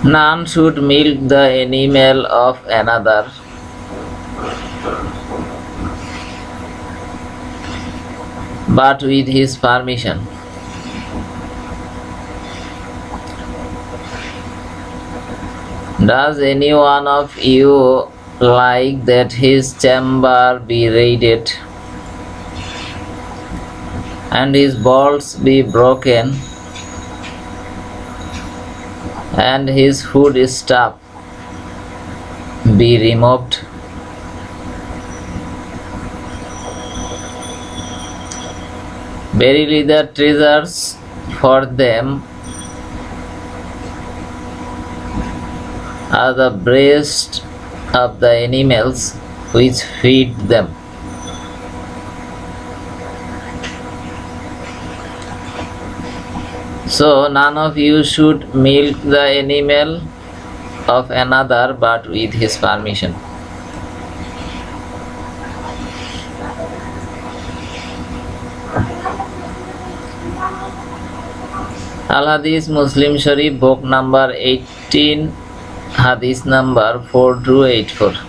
None should milk the animal of another, but with his permission. Does any one of you like that his chamber be raided and his bolts be broken and his food stuff be removed? Verily the treasures for them are the breasts of the animals which feed them. So none of you should milk the animal of another but with his permission. Al Hadith Muslim Sharif, book number 18, Hadith number 4 to 84.